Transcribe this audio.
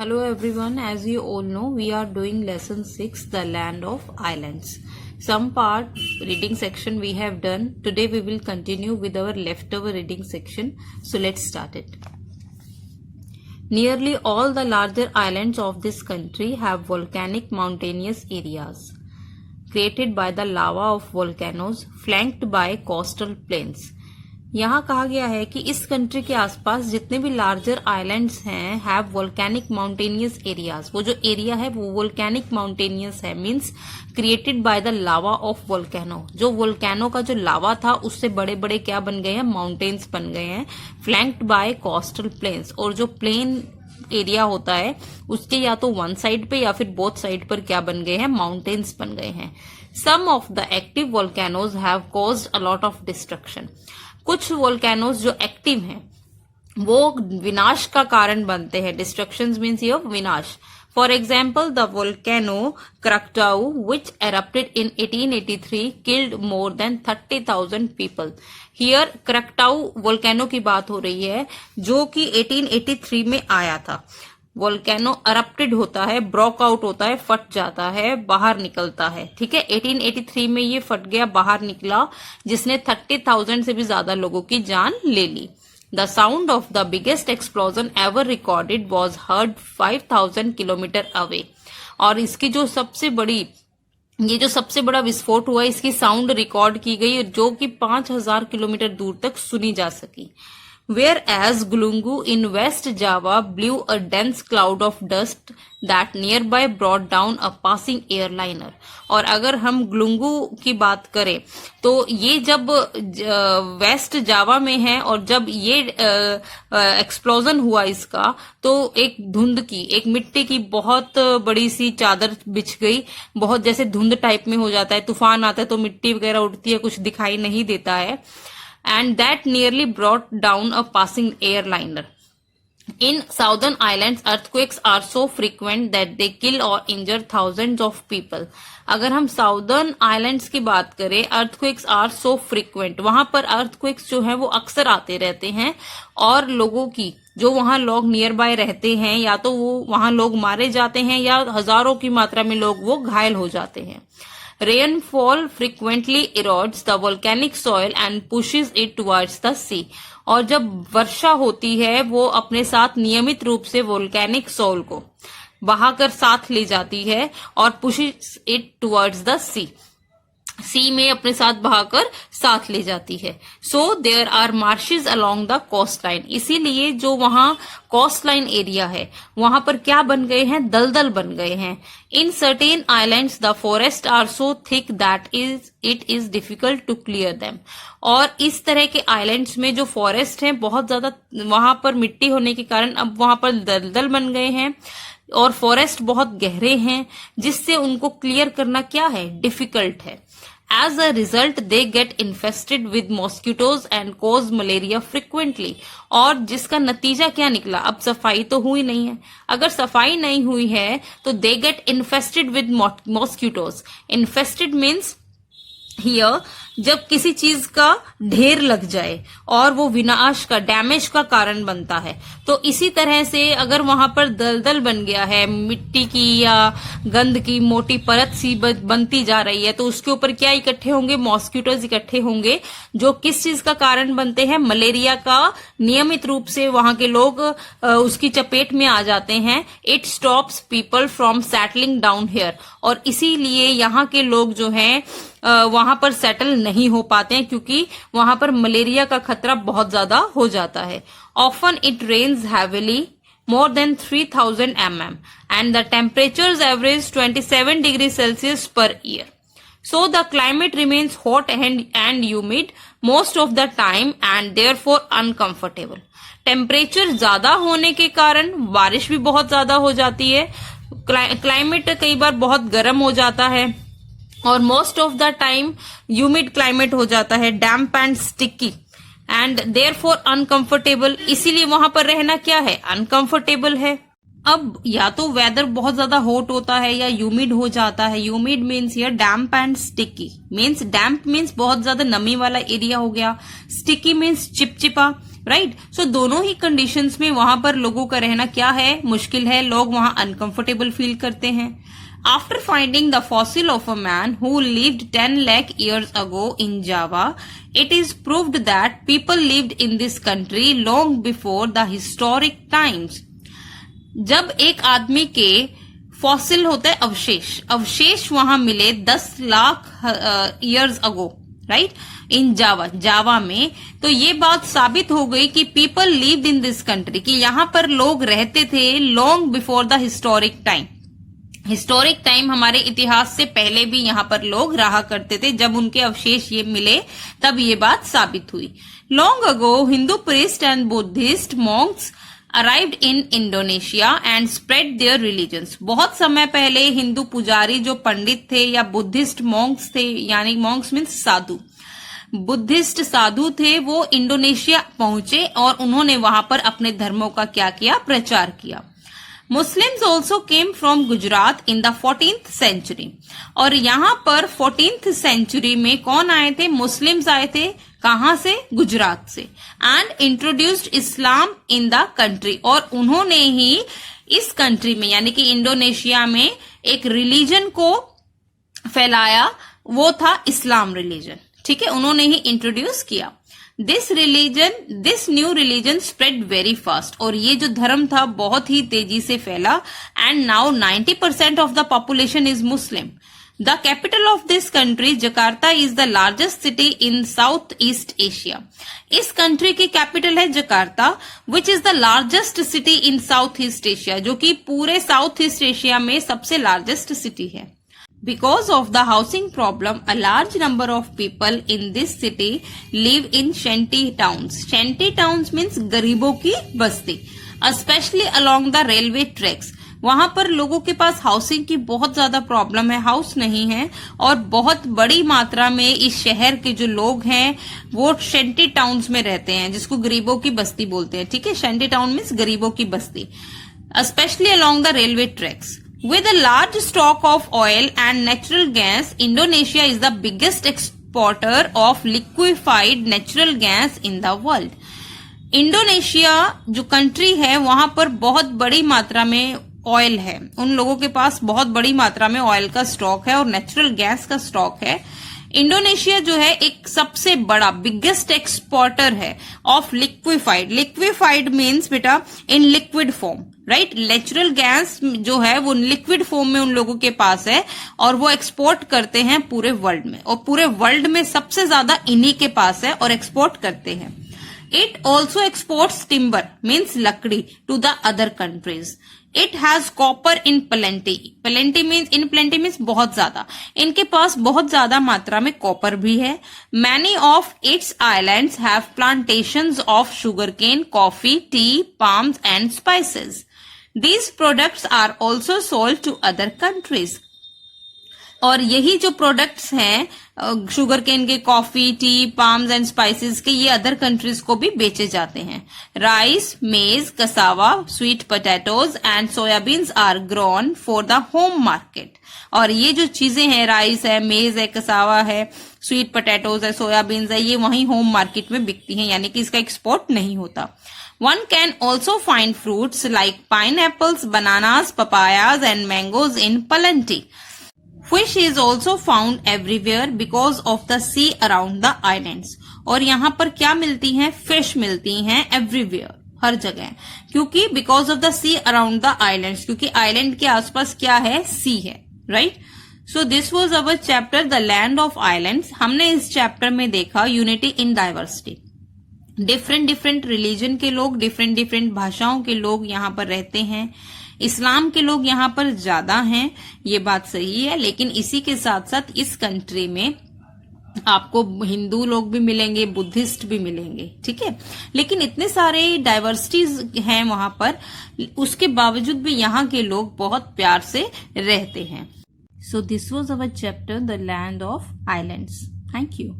Hello everyone, as you all know, we are doing lesson 6, the land of islands. Some part reading section we have done. Today we will continue with our leftover reading section. So let's start it. Nearly all the larger islands of this country have volcanic mountainous areas created by the lava of volcanoes flanked by coastal plains. यहाँ कहा गया है कि इस country के आसपास जितने भी लार्जर आइलैंड्स हैं हैव वोल्केनिक माउंटेनियस एरियाज. वो जो एरिया है वो वोल्केनिक माउंटेनियस है, means created by the lava of volcano. जो वोल्केनो का जो लावा था उससे बड़े बड़े क्या बन गए हैं, माउंटेन्स बन गए हैं. फ्लैंक्ड बाय कोस्टल प्लेन्स, और जो प्लेन एरिया होता है उसके या तो वन साइड पे या फिर बोथ साइड पर क्या बन गए हैं, माउंटेन्स बन गए हैं. Some of the active volcanoes have caused a lot of destruction. कुछ वोल्केनोज जो एक्टिव हैं वो विनाश का कारण बनते हैं. डिस्ट्रक्शंस मीन्स ये विनाश. For example the volcano Krakatoa which erupted in 1883 killed more than 30,000 people. Here Krakatoa volcano की बात हो रही है जो कि 1883 में आया था. वोल्केनो अरप्टेड होता है, ब्रोक आउट होता है, फट जाता है, बाहर निकलता है. ठीक है, 1883 में ये फट गया, बाहर निकला, जिसने 30,000 से भी ज्यादा लोगों की जान ले ली. The sound of the biggest explosion ever recorded was heard 5,000 kilometre away. और इसकी जो सबसे बड़ा विस्फोट हुआ, इसकी साउंड रिकॉर्ड की गई जो कि 5,000 किलोमीटर दूर तक सुनी जा सकी. Whereas Gulungu in West Java blew a dense cloud of dust that nearby brought down a passing airliner. और अगर हम गुलुंगू की बात करें तो ये जब वेस्ट जावा में है और जब ये एक्सप्लोजन हुआ इसका, तो एक धुंध की, एक मिट्टी की बहुत बड़ी सी चादर बिछ गई. बहुत जैसे धुंध टाइप में हो जाता है, तूफान आता है तो मिट्टी वगैरह उड़ती है, कुछ दिखाई नहीं देता है. And that nearly brought down a passing airliner. In southern islands, earthquakes are so frequent that they kill or injure thousands of people. अगर हम साउदर्न आइलैंड्स की बात करें, अर्थक्वेक्स आर सो फ्रीक्वेंट. वहां पर अर्थक्वेक्स जो है वो अक्सर आते रहते हैं और लोगों की, जो वहां लोग नियर बाय रहते हैं, या तो वो वहां लोग मारे जाते हैं या हजारों की मात्रा में लोग वो घायल हो जाते हैं. Rainfall frequently erodes the volcanic soil and pushes it towards the sea. और जब वर्षा होती है वो अपने साथ नियमित रूप से वोल्केनिक सोल को बहाकर साथ ले जाती है और pushes it towards the sea. सी में अपने साथ बहाकर साथ ले जाती है. So there are marshes along the coast line. इसीलिए जो वहां कोस्ट लाइन एरिया है वहां पर क्या बन गए हैं, दलदल बन गए हैं. In certain islands the forest are so thick that it is difficult to clear them. और इस तरह के आइलैंड्स में जो फॉरेस्ट है बहुत ज्यादा, वहां पर मिट्टी होने के कारण अब वहां पर दलदल बन गए हैं और फॉरेस्ट बहुत गहरे हैं, जिससे उनको क्लियर करना क्या है, डिफिकल्ट है. As a result, they get infested with mosquitoes and cause malaria frequently. और जिसका नतीजा क्या निकला, अब सफाई तो हुई नहीं है. अगर सफाई नहीं हुई है तो they get infested with mosquitoes. Infested means here जब किसी चीज का ढेर लग जाए और वो विनाश का, डैमेज का कारण बनता है. तो इसी तरह से अगर वहां पर दलदल बन गया है, मिट्टी की या गंद की मोटी परत सी बनती जा रही है, तो उसके ऊपर क्या इकट्ठे होंगे, मॉस्किटोज इकट्ठे होंगे, जो किस चीज का कारण बनते हैं, मलेरिया का. नियमित रूप से वहां के लोग उसकी चपेट में आ जाते हैं. It stops people from settling down here. और इसीलिए यहाँ के लोग जो हैं वहां पर सेटल नहीं हो पाते हैं, क्योंकि वहां पर मलेरिया का खतरा बहुत ज्यादा हो जाता है. Often it rains heavily more than 3,000 mm and the temperatures average 27 degrees Celsius per year. So the climate remains hot and humid most of the time and therefore uncomfortable. Temperature ज्यादा होने के कारण बारिश भी बहुत ज्यादा हो जाती है. क्लाइमेट कई बार बहुत गर्म हो जाता है और most of the time humid climate हो जाता है, डैम्प and sticky and therefore uncomfortable. इसीलिए वहां पर रहना क्या है, अनकंफर्टेबल है. अब या तो वेदर बहुत ज्यादा हॉट होता है या ह्यूमिड हो जाता है. Humid means here damp and sticky. Means damp means बहुत ज्यादा नमी वाला एरिया हो गया, स्टिकी मीन्स चिपचिपा, राइट। सो दोनों ही कंडीशंस में वहां पर लोगों का रहना क्या है, मुश्किल है, लोग वहां अनकंफर्टेबल फील करते हैं। After finding the fossil of a man who lived 10 lakh years ago in Java, it is proved that people lived in this country long before the historic times. जब एक आदमी के फॉसिल होता है अवशेष वहां मिले 10 लाख ईयर्स अगो, राइट, इन जावा में, तो ये बात साबित हो गई कि people lived in this country, कि यहां पर लोग रहते थे long before the historic time. Historic time हमारे इतिहास से पहले भी यहाँ पर लोग रहा करते थे। जब उनके अवशेष ये मिले तब ये बात साबित हुई। Long ago Hindu priest and Buddhist monks arrived in Indonesia and spread their religions. बहुत समय पहले हिंदू पुजारी जो पंडित थे या बुद्धिस्ट मॉन्क्स थे, यानी मॉन्क्स मीन्स साधु, बुद्धिस्ट साधु थे, वो इंडोनेशिया पहुंचे और उन्होंने वहां पर अपने धर्मों का क्या किया, प्रचार किया। Muslims also came from Gujarat in the 14th century, और यहाँ पर 14th सेंचुरी में कौन आए थे, मुस्लिम्स आए थे, कहां से, गुजरात से, and introduced Islam in the country, और उन्होंने ही इस कंट्री में यानी कि इंडोनेशिया में एक रिलीजन को फैलाया, वो था इस्लाम रिलीजन, ठीक है, उन्होंने ही इंट्रोड्यूस किया। This new religion spread very fast, और ये जो धर्म था बहुत ही तेजी से फैला, and now 90% of the population is Muslim. The capital of this country Jakarta is the largest city in south east Asia. इस कंट्री की कैपिटल है Jakarta, which is the largest city in south east Asia, जो कि पूरे south east Asia में सबसे largest city है। Because of the housing problem, a large number of people in this city live in shanty towns. Shanty towns means गरीबों की बस्ती, especially along the railway tracks. वहां पर लोगों के पास हाउसिंग की बहुत ज्यादा प्रॉब्लम है, हाउस नहीं है, और बहुत बड़ी मात्रा में इस शहर के जो लोग हैं वो शेंटी टाउन्स में रहते हैं, जिसको गरीबों की बस्ती बोलते हैं, ठीक है। शेंटी टाउन मीन्स गरीबों की बस्ती, especially along the railway tracks. With a large stock of oil and natural gas, Indonesia is the biggest exporter of liquefied natural gas in the world. Indonesia जो कंट्री है वहां पर बहुत बड़ी मात्रा में ऑयल है, उन लोगों के पास बहुत बड़ी मात्रा में ऑयल का स्टॉक है और नेचुरल गैस का स्टॉक है। इंडोनेशिया जो है एक सबसे बड़ा बिगेस्ट एक्सपोर्टर है ऑफ लिक्विफाइड मीन्स बेटा in liquid form, right. Natural gas जो है वो लिक्विड फॉर्म में उन लोगों के पास है और वो एक्सपोर्ट करते हैं पूरे वर्ल्ड में, और पूरे वर्ल्ड में सबसे ज्यादा इन्हीं के पास है और एक्सपोर्ट करते हैं। It also exports timber means लकड़ी to the other countries. It has copper in plenty, plenty means बहुत ज्यादा, इनके पास बहुत ज्यादा मात्रा में कॉपर भी है। Many of its islands have plantations of sugar cane, coffee, tea, palms and spices. These products are also sold to other countries. और यही जो प्रोडक्ट्स हैं शुगर केन के, coffee, tea, palms and spices के, ये other countries को भी बेचे जाते हैं। Rice, maize, cassava, sweet potatoes and soybeans are grown for the home market. और ये जो चीजें हैं, राइस है, मेज है, कसावा है, स्वीट पोटैटोज है, सोयाबीन्स है, ये वहीं होम मार्केट में बिकती हैं, यानी कि इसका एक्सपोर्ट नहीं होता। One can also find fruits like pineapples, bananas, papayas and mangoes in Palanti. Fish is also found everywhere because of the sea around the islands. और यहाँ पर क्या मिलती हैं? फिश मिलती हैं everywhere, हर जगह, क्योंकि because of the sea around the islands, क्योंकि आइलैंड के आसपास क्या है? सी है, right? So this was our chapter The Land of Islands. हमने इस चैप्टर में देखा unity in diversity. Different religion के लोग, डिफरेंट भाषाओं के लोग यहाँ पर रहते हैं। इस्लाम के लोग यहाँ पर ज्यादा हैं, ये बात सही है, लेकिन इसी के साथ साथ इस कंट्री में आपको हिंदू लोग भी मिलेंगे, बुद्धिस्ट भी मिलेंगे, ठीक है। लेकिन इतने सारे डाइवर्सिटीज हैं वहां पर, उसके बावजूद भी यहाँ के लोग बहुत प्यार से रहते हैं। So this was our chapter the land of islands. Thank you.